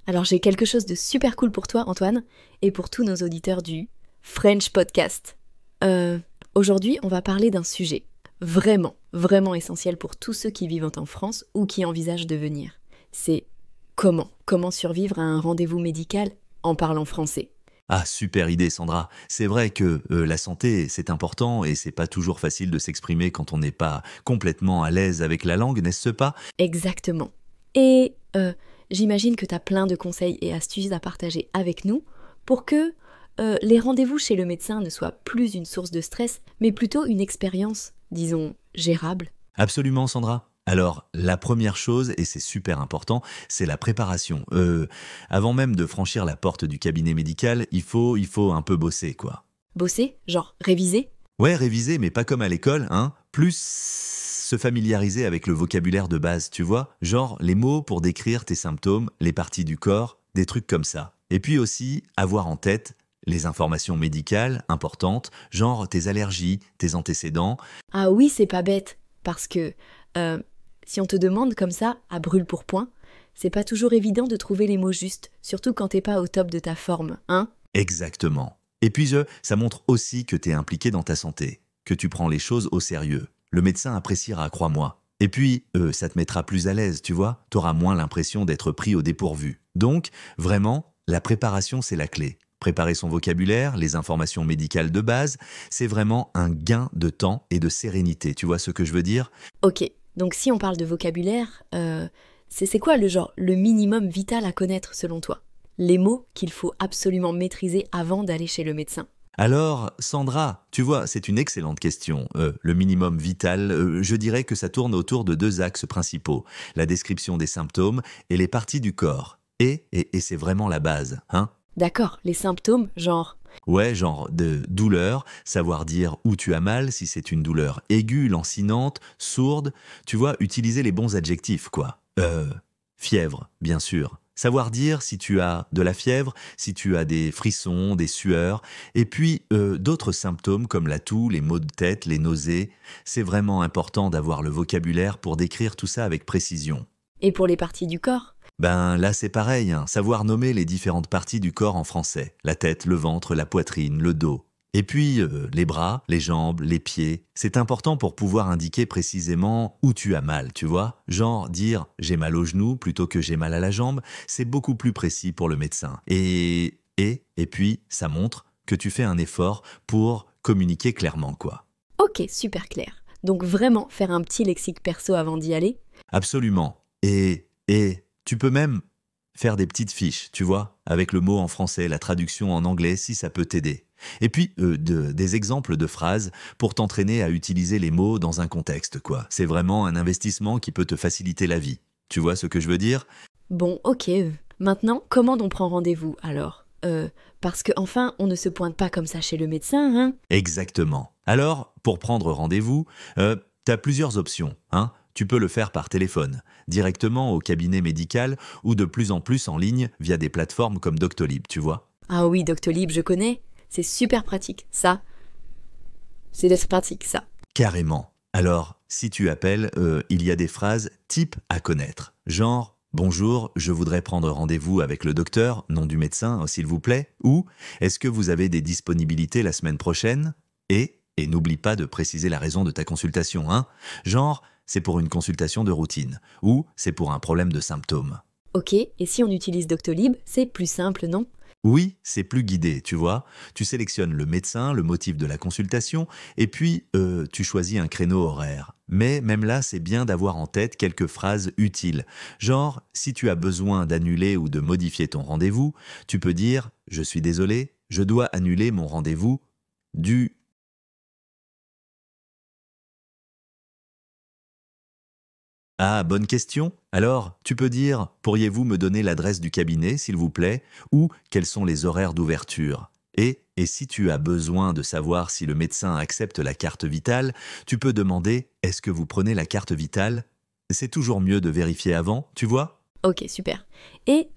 Alors j'ai quelque chose de super cool pour toi, Antoine, et pour tous nos auditeurs du French Podcast. Aujourd'hui, on va parler d'un sujet vraiment, vraiment essentiel pour tous ceux qui vivent en France ou qui envisagent de venir. C'est comment survivre à un rendez-vous médical en parlant français. Ah, super idée Sandra. C'est vrai que la santé, c'est important et c'est pas toujours facile de s'exprimer quand on n'est pas complètement à l'aise avec la langue, n'est-ce pas? Exactement. Et j'imagine que tu as plein de conseils et astuces à partager avec nous pour que les rendez-vous chez le médecin ne soient plus une source de stress, mais plutôt une expérience, disons, gérable. Absolument Sandra. Alors, la première chose, et c'est super important, c'est la préparation. Avant même de franchir la porte du cabinet médical, il faut un peu bosser, quoi. Bosser, genre réviser. Ouais, réviser, mais pas comme à l'école, hein. Plus se familiariser avec le vocabulaire de base, tu vois? Genre les mots pour décrire tes symptômes, les parties du corps, des trucs comme ça. Et puis aussi, avoir en tête les informations médicales importantes, genre tes allergies, tes antécédents. Ah oui, c'est pas bête, parce que si on te demande comme ça, à brûle-pourpoint, c'est pas toujours évident de trouver les mots justes, surtout quand t'es pas au top de ta forme, hein? Exactement. Et puis ça montre aussi que tu es impliqué dans ta santé, que tu prends les choses au sérieux. Le médecin appréciera, crois-moi. Et puis, ça te mettra plus à l'aise, tu vois. T'auras moins l'impression d'être pris au dépourvu. Donc, vraiment, la préparation, c'est la clé. Préparer son vocabulaire, les informations médicales de base, c'est vraiment un gain de temps et de sérénité. Tu vois ce que je veux dire? Ok, donc si on parle de vocabulaire, c'est quoi le minimum vital à connaître selon toi? Les mots qu'il faut absolument maîtriser avant d'aller chez le médecin. Alors, Sandra, tu vois, c'est une excellente question. Le minimum vital, je dirais que ça tourne autour de 2 axes principaux. La description des symptômes et les parties du corps. Et c'est vraiment la base, hein? D'accord, les symptômes, genre... Ouais, genre de douleur, savoir dire où tu as mal, si c'est une douleur aiguë, lancinante, sourde, tu vois, utiliser les bons adjectifs, quoi. Fièvre, bien sûr. Savoir dire si tu as de la fièvre, si tu as des frissons, des sueurs, et puis d'autres symptômes comme la toux, les maux de tête, les nausées. C'est vraiment important d'avoir le vocabulaire pour décrire tout ça avec précision. Et pour les parties du corps? Ben là c'est pareil, hein, savoir nommer les différentes parties du corps en français. La tête, le ventre, la poitrine, le dos. Et puis les bras, les jambes, les pieds. C'est important pour pouvoir indiquer précisément où tu as mal, tu vois. Genre dire j'ai mal au genou plutôt que j'ai mal à la jambe, c'est beaucoup plus précis pour le médecin. Et puis ça montre que tu fais un effort pour communiquer clairement, quoi. Ok, super clair. Donc vraiment faire un petit lexique perso avant d'y aller? Absolument. Et tu peux même faire des petites fiches, tu vois, avec le mot en français, la traduction en anglais, si ça peut t'aider. Et puis, des exemples de phrases pour t'entraîner à utiliser les mots dans un contexte, quoi. C'est vraiment un investissement qui peut te faciliter la vie. Tu vois ce que je veux dire? Bon, ok. Maintenant, comment on prend rendez-vous alors? Parce que enfin, on ne se pointe pas comme ça chez le médecin, hein? Exactement. Alors, pour prendre rendez-vous, t'as plusieurs options, hein. Tu peux le faire par téléphone, directement au cabinet médical ou de plus en plus en ligne via des plateformes comme Doctolib, tu vois. Ah oui, Doctolib, je connais. C'est super pratique, ça. Pratique, ça. Carrément. Alors, si tu appelles, il y a des phrases types à connaître. Genre, bonjour, je voudrais prendre rendez-vous avec le docteur, nom du médecin, s'il vous plaît. Ou, est-ce que vous avez des disponibilités la semaine prochaine? Et n'oublie pas de préciser la raison de ta consultation, hein. Genre, c'est pour une consultation de routine. Ou, c'est pour un problème de symptômes. Ok, et si on utilise Doctolib, c'est plus simple, non? Oui, c'est plus guidé, tu vois. Tu sélectionnes le médecin, le motif de la consultation, et puis tu choisis un créneau horaire. Mais même là, c'est bien d'avoir en tête quelques phrases utiles. Genre, si tu as besoin d'annuler ou de modifier ton rendez-vous, tu peux dire « Je suis désolé, je dois annuler mon rendez-vous du... » Ah, bonne question. Alors, tu peux dire « Pourriez-vous me donner l'adresse du cabinet, s'il vous plaît ?» ou « Quels sont les horaires d'ouverture ?» Et si tu as besoin de savoir si le médecin accepte la carte vitale, tu peux demander « Est-ce que vous prenez la carte vitale ?» C'est toujours mieux de vérifier avant, tu vois? Ok, super. Et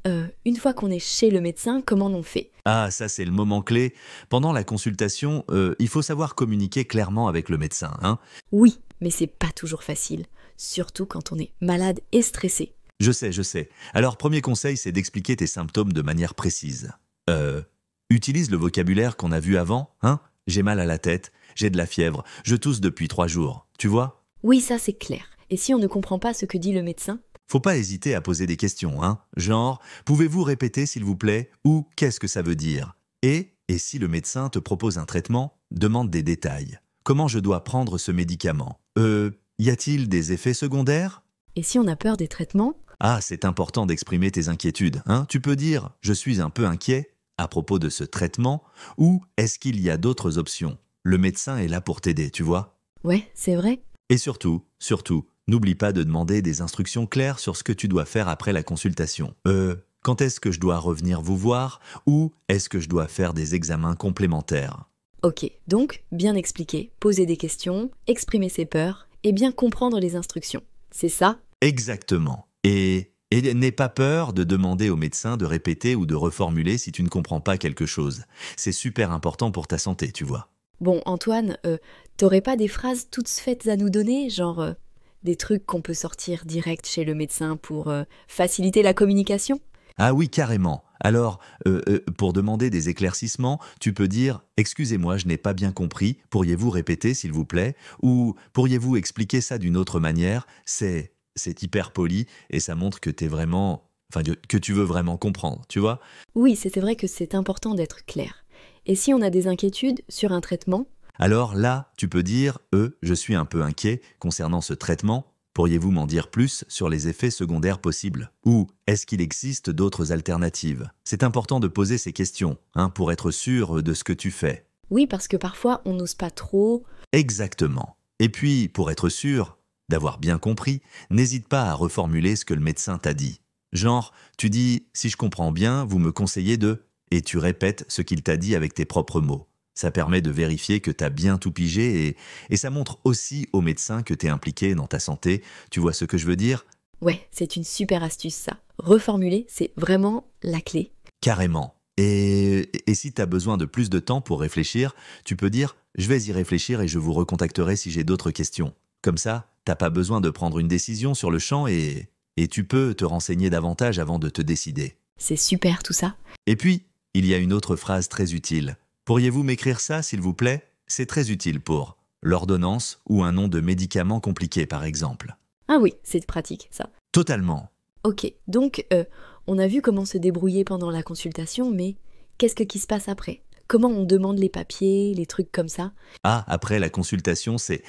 une fois qu'on est chez le médecin, comment on fait? Ah, ça c'est le moment clé. Pendant la consultation, il faut savoir communiquer clairement avec le médecin, hein. Oui, mais c'est pas toujours facile, surtout quand on est malade et stressé. Je sais. Alors, premier conseil, c'est d'expliquer tes symptômes de manière précise. Utilise le vocabulaire qu'on a vu avant, hein? J'ai mal à la tête, j'ai de la fièvre, je tousse depuis 3 jours, tu vois? Oui, ça c'est clair. Et si on ne comprend pas ce que dit le médecin? Faut pas hésiter à poser des questions, hein? Genre, pouvez-vous répéter s'il vous plaît? Ou qu'est-ce que ça veut dire? Et si le médecin te propose un traitement, demande des détails. Comment je dois prendre ce médicament? Y a-t-il des effets secondaires? Et si on a peur des traitements? Ah, c'est important d'exprimer tes inquiétudes, hein? Tu peux dire « je suis un peu inquiet » à propos de ce traitement, ou est-ce qu'il y a d'autres options? Le médecin est là pour t'aider, tu vois? Ouais, c'est vrai. Et surtout, n'oublie pas de demander des instructions claires sur ce que tu dois faire après la consultation. Quand est-ce que je dois revenir vous voir, ou est-ce que je dois faire des examens complémentaires? Ok, donc bien expliquer, poser des questions, exprimer ses peurs et bien comprendre les instructions. C'est ça? Exactement. Et n'aie pas peur de demander au médecin de répéter ou de reformuler si tu ne comprends pas quelque chose. C'est super important pour ta santé, tu vois. Bon, Antoine, t'aurais pas des phrases toutes faites à nous donner, genre des trucs qu'on peut sortir direct chez le médecin pour faciliter la communication? Ah oui, carrément. Alors, pour demander des éclaircissements, tu peux dire « Excusez-moi, je n'ai pas bien compris, pourriez-vous répéter s'il vous plaît ?» ou « Pourriez-vous expliquer ça d'une autre manière ?» C'est hyper poli et ça montre que que tu veux vraiment comprendre, tu vois? Oui, c'est vrai que c'est important d'être clair. Et si on a des inquiétudes sur un traitement? Alors là, tu peux dire « je suis un peu inquiet concernant ce traitement. Pourriez-vous m'en dire plus sur les effets secondaires possibles? Ou est-ce qu'il existe d'autres alternatives ?» C'est important de poser ces questions, hein, pour être sûr de ce que tu fais. Oui, parce que parfois on n'ose pas trop. Exactement. Et puis, pour être sûr d'avoir bien compris, n'hésite pas à reformuler ce que le médecin t'a dit. Genre, tu dis « Si je comprends bien, vous me conseillez de… » et tu répètes ce qu'il t'a dit avec tes propres mots. Ça permet de vérifier que t'as bien tout pigé et ça montre aussi au médecin que t'es impliqué dans ta santé. Tu vois ce que je veux dire? Ouais, c'est une super astuce ça. Reformuler, c'est vraiment la clé. Carrément. Et si t'as besoin de plus de temps pour réfléchir, tu peux dire « Je vais y réfléchir et je vous recontacterai si j'ai d'autres questions ». Comme ça, t'as pas besoin de prendre une décision sur le champ et tu peux te renseigner davantage avant de te décider. C'est super tout ça. Et puis, il y a une autre phrase très utile. Pourriez-vous m'écrire ça, s'il vous plaît? C'est très utile pour l'ordonnance ou un nom de médicament compliqué, par exemple. Ah oui, c'est pratique ça. Totalement. Ok, donc on a vu comment se débrouiller pendant la consultation, mais qui se passe après? Comment on demande les papiers, les trucs comme ça? Ah, après la consultation, c'est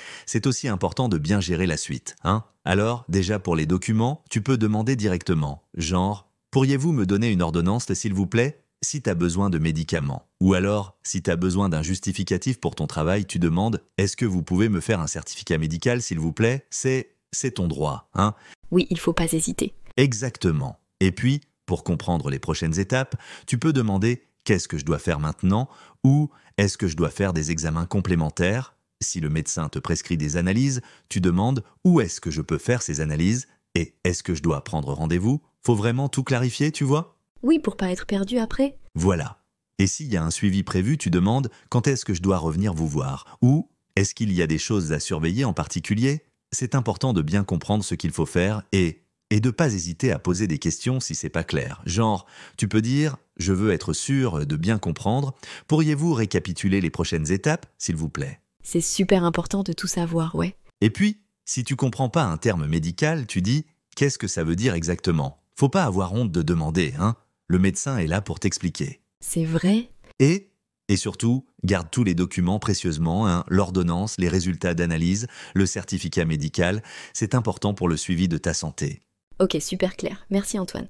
aussi important de bien gérer la suite, hein? Alors, déjà pour les documents, tu peux demander directement, genre, pourriez-vous me donner une ordonnance, s'il vous plaît? Si tu as besoin de médicaments. Ou alors, si tu as besoin d'un justificatif pour ton travail, tu demandes « Est-ce que vous pouvez me faire un certificat médical, s'il vous plaît ?» C'est ton droit, hein? Oui, il faut pas hésiter. Exactement. Et puis, pour comprendre les prochaines étapes, tu peux demander « Qu'est-ce que je dois faire maintenant ?» ou « Est-ce que je dois faire des examens complémentaires ?» Si le médecin te prescrit des analyses, tu demandes « Où est-ce que je peux faire ces analyses ?» et « Est-ce que je dois prendre rendez-vous ?» Faut vraiment tout clarifier, tu vois? Oui, pour pas être perdu après. Voilà. Et s'il y a un suivi prévu, tu demandes « Quand est-ce que je dois revenir vous voir ?» ou « Est-ce qu'il y a des choses à surveiller en particulier ?» C'est important de bien comprendre ce qu'il faut faire et de pas hésiter à poser des questions si c'est pas clair. Genre, tu peux dire « Je veux être sûr de bien comprendre. Pourriez-vous récapituler les prochaines étapes, s'il vous plaît ?» C'est super important de tout savoir, ouais. Et puis, si tu comprends pas un terme médical, tu dis « Qu'est-ce que ça veut dire exactement ?» Faut pas avoir honte de demander, hein. Le médecin est là pour t'expliquer. C'est vrai? Et surtout, garde tous les documents précieusement, hein, l'ordonnance, les résultats d'analyse, le certificat médical. C'est important pour le suivi de ta santé. Ok, super clair. Merci Antoine.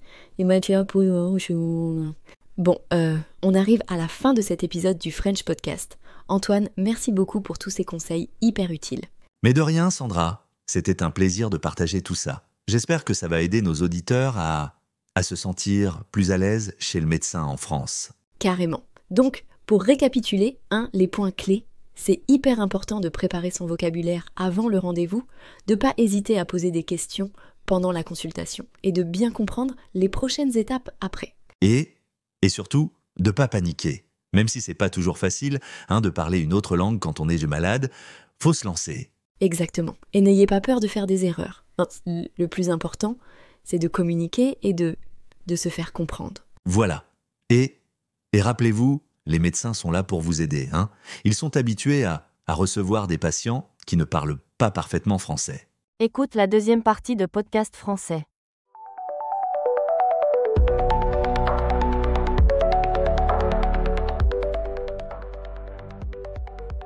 Bon, on arrive à la fin de cet épisode du French Podcast. Antoine, merci beaucoup pour tous ces conseils hyper utiles. Mais de rien, Sandra. C'était un plaisir de partager tout ça. J'espère que ça va aider nos auditeurs à se sentir plus à l'aise chez le médecin en France. Carrément. Donc, pour récapituler, les points clés, c'est hyper important de préparer son vocabulaire avant le rendez-vous, de pas hésiter à poser des questions pendant la consultation et de bien comprendre les prochaines étapes après. Et surtout, de pas paniquer. Même si c'est pas toujours facile, de parler une autre langue quand on est malade, faut se lancer. Exactement. Et n'ayez pas peur de faire des erreurs. Le plus important, c'est de communiquer et de se faire comprendre. Voilà. Et rappelez-vous, les médecins sont là pour vous aider. Ils sont habitués à recevoir des patients qui ne parlent pas parfaitement français. Écoute la deuxième partie de Podcast Français.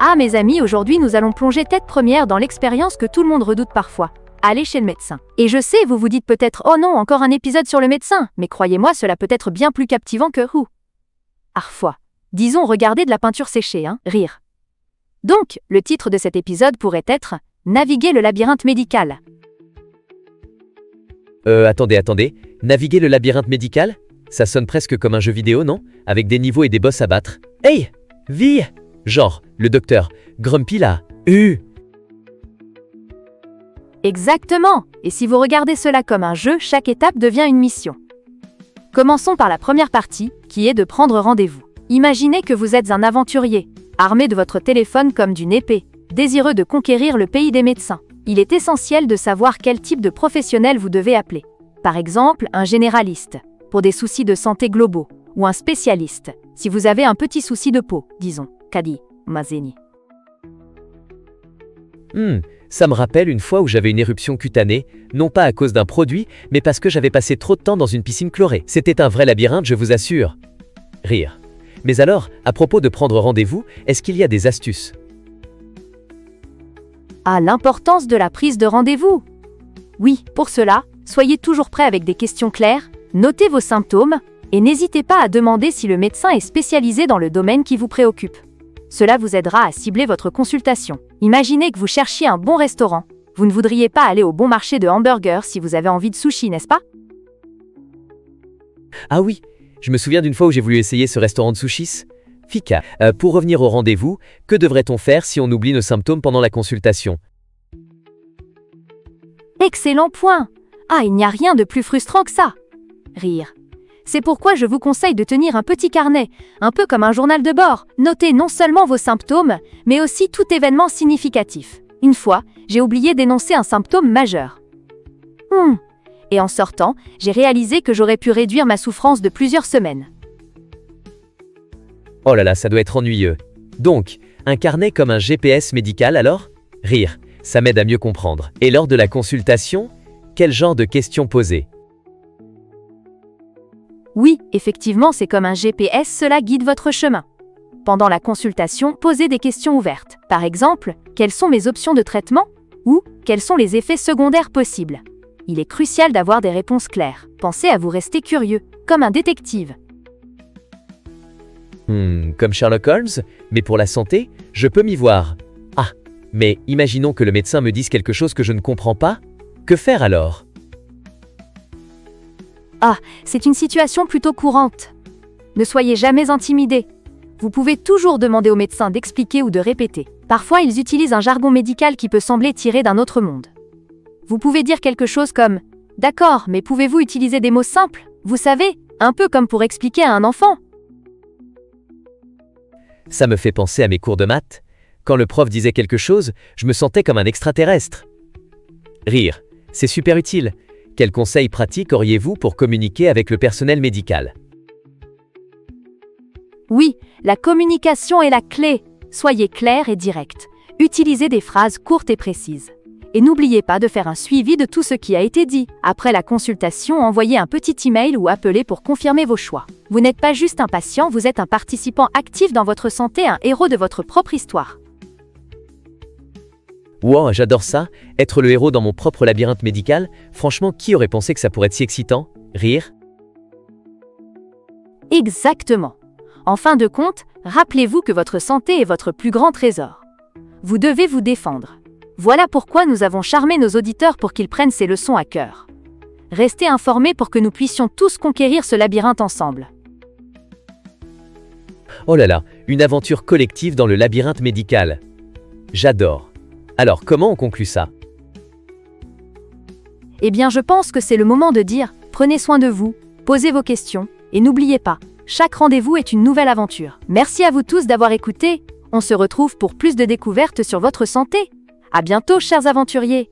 Ah mes amis, aujourd'hui nous allons plonger tête première dans l'expérience que tout le monde redoute parfois. Aller chez le médecin. Et je sais, vous vous dites peut-être « Oh non, encore un épisode sur le médecin !» Mais croyez-moi, cela peut être bien plus captivant que « Ouh !» Parfois. Disons regarder de la peinture séchée, rire. Donc, le titre de cet épisode pourrait être « Naviguer le labyrinthe médical ». Attendez. Naviguer le labyrinthe médical ? Ça sonne presque comme un jeu vidéo, non ? Avec des niveaux et des boss à battre. Hey ! Vie ! Genre, le docteur Grumpy là. Exactement. Et si vous regardez cela comme un jeu, chaque étape devient une mission. Commençons par la première partie, qui est de prendre rendez-vous. Imaginez que vous êtes un aventurier, armé de votre téléphone comme d'une épée, désireux de conquérir le pays des médecins. Il est essentiel de savoir quel type de professionnel vous devez appeler. Par exemple, un généraliste, pour des soucis de santé globaux, ou un spécialiste, si vous avez un petit souci de peau, disons, Kadi, Mazeni. Ça me rappelle une fois où j'avais une éruption cutanée, non pas à cause d'un produit, mais parce que j'avais passé trop de temps dans une piscine chlorée. C'était un vrai labyrinthe, je vous assure. Rire. Mais alors, à propos de prendre rendez-vous, est-ce qu'il y a des astuces ? Ah, l'importance de la prise de rendez-vous. Oui, pour cela, soyez toujours prêt avec des questions claires, notez vos symptômes, et n'hésitez pas à demander si le médecin est spécialisé dans le domaine qui vous préoccupe. Cela vous aidera à cibler votre consultation. Imaginez que vous cherchiez un bon restaurant. Vous ne voudriez pas aller au bon marché de hamburgers si vous avez envie de sushi, n'est-ce pas ? Ah oui, je me souviens d'une fois où j'ai voulu essayer ce restaurant de sushis. Fika, pour revenir au rendez-vous, que devrait-on faire si on oublie nos symptômes pendant la consultation ? Excellent point ! Ah, il n'y a rien de plus frustrant que ça ! Rire. C'est pourquoi je vous conseille de tenir un petit carnet, un peu comme un journal de bord. Notez non seulement vos symptômes, mais aussi tout événement significatif. Une fois, j'ai oublié d'énoncer un symptôme majeur. Et en sortant, j'ai réalisé que j'aurais pu réduire ma souffrance de plusieurs semaines. Oh là là, ça doit être ennuyeux. Donc, un carnet comme un GPS médical alors ? Rire, ça m'aide à mieux comprendre. Et lors de la consultation, quel genre de questions poser ? Oui, effectivement, c'est comme un GPS, cela guide votre chemin. Pendant la consultation, posez des questions ouvertes. Par exemple, quelles sont mes options de traitement ? Ou quels sont les effets secondaires possibles ? Il est crucial d'avoir des réponses claires. Pensez à vous rester curieux, comme un détective. Comme Sherlock Holmes, mais pour la santé, je peux m'y voir. Ah, mais imaginons que le médecin me dise quelque chose que je ne comprends pas. Que faire alors ? Ah, c'est une situation plutôt courante. Ne soyez jamais intimidé. Vous pouvez toujours demander au médecin d'expliquer ou de répéter. Parfois, ils utilisent un jargon médical qui peut sembler tiré d'un autre monde. Vous pouvez dire quelque chose comme « D'accord, mais pouvez-vous utiliser des mots simples ? Vous savez, un peu comme pour expliquer à un enfant. » Ça me fait penser à mes cours de maths. Quand le prof disait quelque chose, je me sentais comme un extraterrestre. Rire, c'est super utile. Quels conseils pratiques auriez-vous pour communiquer avec le personnel médical ? Oui, la communication est la clé. Soyez clair et direct. Utilisez des phrases courtes et précises. Et n'oubliez pas de faire un suivi de tout ce qui a été dit. Après la consultation, envoyez un petit email ou appelez pour confirmer vos choix. Vous n'êtes pas juste un patient, vous êtes un participant actif dans votre santé, un héros de votre propre histoire. Wow, j'adore ça, être le héros dans mon propre labyrinthe médical. Franchement, qui aurait pensé que ça pourrait être si excitant ? Rire ? Exactement. En fin de compte, rappelez-vous que votre santé est votre plus grand trésor. Vous devez vous défendre. Voilà pourquoi nous avons charmé nos auditeurs pour qu'ils prennent ces leçons à cœur. Restez informés pour que nous puissions tous conquérir ce labyrinthe ensemble. Oh là là, une aventure collective dans le labyrinthe médical. J'adore. Alors, comment on conclut ça ? Eh bien, je pense que c'est le moment de dire « Prenez soin de vous, posez vos questions, et n'oubliez pas, chaque rendez-vous est une nouvelle aventure. » Merci à vous tous d'avoir écouté. On se retrouve pour plus de découvertes sur votre santé. À bientôt, chers aventuriers!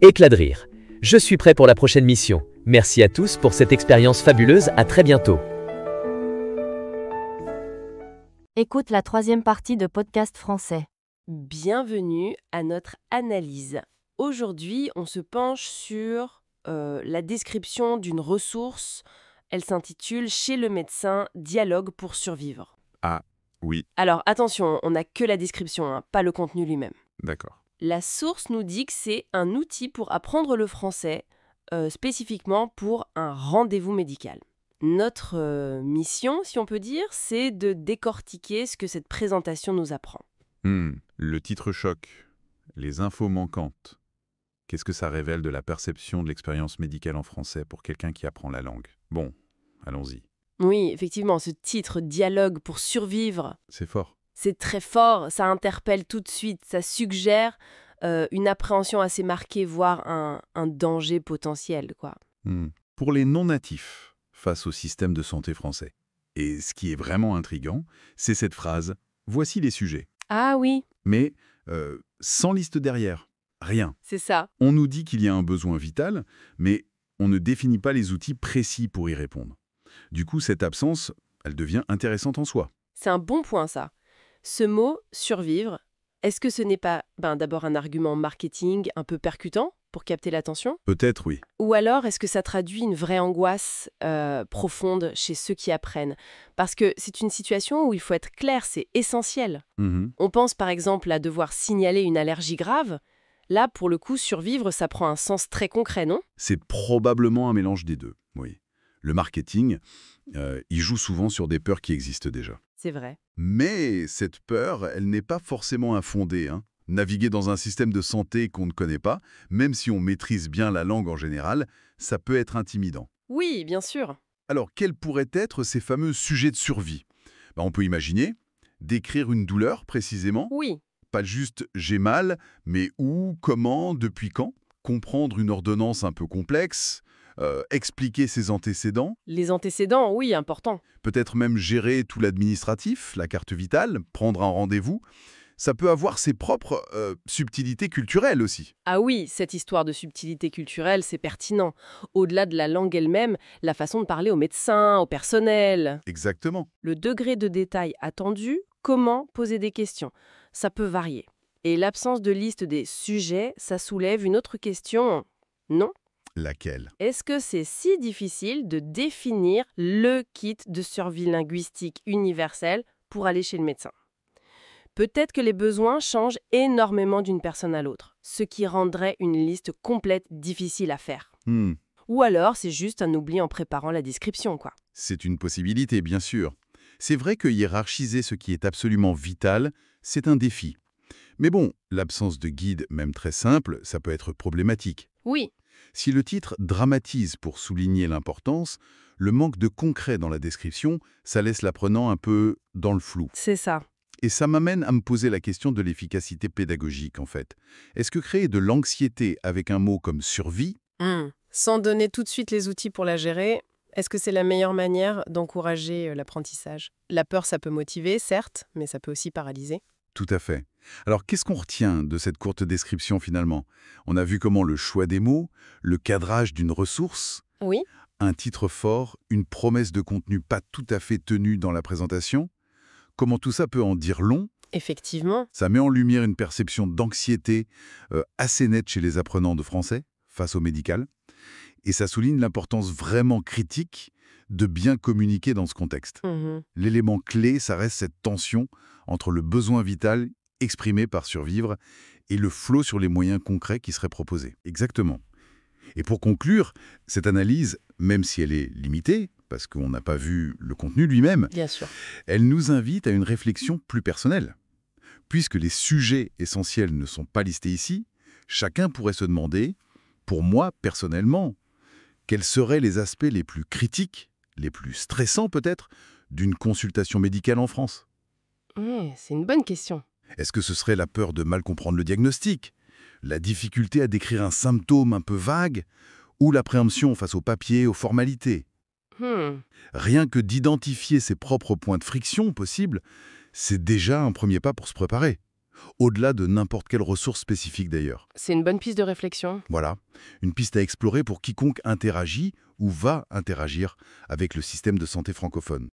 Éclat de rire. Je suis prêt pour la prochaine mission. Merci à tous pour cette expérience fabuleuse, à très bientôt. Écoute la 3e partie de Podcast français. Bienvenue à notre analyse. Aujourd'hui, on se penche sur la description d'une ressource. Elle s'intitule « Chez le médecin, dialogue pour survivre ». Ah, oui, Alors attention, on n'a que la description, hein, pas le contenu lui-même. d'accord. La source nous dit que c'est un outil pour apprendre le français, spécifiquement pour un rendez-vous médical. Notre mission, si on peut dire, c'est de décortiquer ce que cette présentation nous apprend. Le titre choque. Les infos manquantes. Qu'est-ce que ça révèle de la perception de l'expérience médicale en français pour quelqu'un qui apprend la langue? Bon, allons-y. Oui, effectivement, ce titre « Dialogue pour survivre », C'est fort. c'est très fort, ça interpelle tout de suite, ça suggère une appréhension assez marquée, voire un danger potentiel, quoi. Pour les non-natifs, face au système de santé français. Et ce qui est vraiment intriguant, c'est cette phrase « Voici les sujets Ah oui, ». Mais sans liste derrière. Rien. c'est ça. On nous dit qu'il y a un besoin vital, mais on ne définit pas les outils précis pour y répondre. Du coup, cette absence, elle devient intéressante en soi. C'est un bon point, ça. Ce mot « survivre », est-ce que ce n'est pas d'abord un argument marketing un peu percutant pour capter l'attention? Peut-être, oui. Ou alors, est-ce que ça traduit une vraie angoisse profonde chez ceux qui apprennent? Parce que c'est une situation où il faut être clair, c'est essentiel. On pense par exemple à devoir signaler une allergie grave. Là, pour le coup, survivre, ça prend un sens très concret, non? C'est probablement un mélange des deux, oui. Le marketing, il joue souvent sur des peurs qui existent déjà. C'est vrai. Mais cette peur, elle n'est pas forcément infondée, hein. Naviguer dans un système de santé qu'on ne connaît pas, même si on maîtrise bien la langue en général, ça peut être intimidant. Oui, bien sûr. Alors, quels pourraient être ces fameux sujets de survie? On peut imaginer décrire une douleur précisément, Oui, pas juste « j'ai mal », mais où, comment, depuis quand, comprendre une ordonnance un peu complexe, expliquer ses antécédents, les antécédents, oui, important. peut-être même gérer tout l'administratif, la carte vitale, prendre un rendez-vous. Ça peut avoir ses propres subtilités culturelles aussi. Ah oui, cette histoire de subtilité culturelle, c'est pertinent. Au-delà de la langue elle-même, la façon de parler aux médecins, au personnel. Exactement. Le degré de détail attendu, comment poser des questions, ça peut varier. Et l'absence de liste des sujets, ça soulève une autre question, non? Laquelle? Est-ce que c'est si difficile de définir le kit de survie linguistique universel pour aller chez le médecin? Peut-être que les besoins changent énormément d'une personne à l'autre, ce qui rendrait une liste complète difficile à faire. Ou alors, c'est juste un oubli en préparant la description, quoi. C'est une possibilité, bien sûr. C'est vrai que hiérarchiser ce qui est absolument vital, c'est un défi. Mais bon, l'absence de guide, même très simple, ça peut être problématique. Oui, Si le titre dramatise pour souligner l'importance, le manque de concret dans la description, ça laisse l'apprenant un peu dans le flou. c'est ça. Et ça m'amène à me poser la question de l'efficacité pédagogique, en fait. Est-ce que créer de l'anxiété avec un mot comme « survie », Sans donner tout de suite les outils pour la gérer, est-ce que c'est la meilleure manière d'encourager l'apprentissage? La peur, ça peut motiver, certes, mais ça peut aussi paralyser. tout à fait. Alors, qu'est-ce qu'on retient de cette courte description, finalement? On a vu comment le choix des mots, le cadrage d'une ressource, Oui, un titre fort, une promesse de contenu pas tout à fait tenue dans la présentation, comment tout ça peut en dire long. effectivement. Ça met en lumière une perception d'anxiété assez nette chez les apprenants de français face au médical. Et ça souligne l'importance vraiment critique de bien communiquer dans ce contexte. L'élément clé, ça reste cette tension entre le besoin vital exprimé par survivre et le flot sur les moyens concrets qui seraient proposés. Exactement. Et pour conclure, cette analyse, même si elle est limitée, parce qu'on n'a pas vu le contenu lui-même, Bien sûr. elle nous invite à une réflexion plus personnelle. Puisque les sujets essentiels ne sont pas listés ici, chacun pourrait se demander, pour moi personnellement, quels seraient les aspects les plus critiques, les plus stressants peut-être, d'une consultation médicale en France. C'est une bonne question. Est-ce que ce serait la peur de mal comprendre le diagnostic, la difficulté à décrire un symptôme un peu vague, ou l'appréhension face aux papiers, aux formalités? Rien que d'identifier ses propres points de friction possibles, c'est déjà un premier pas pour se préparer. au-delà de n'importe quelle ressource spécifique d'ailleurs. C'est une bonne piste de réflexion. Voilà, une piste à explorer pour quiconque interagit ou va interagir avec le système de santé francophone.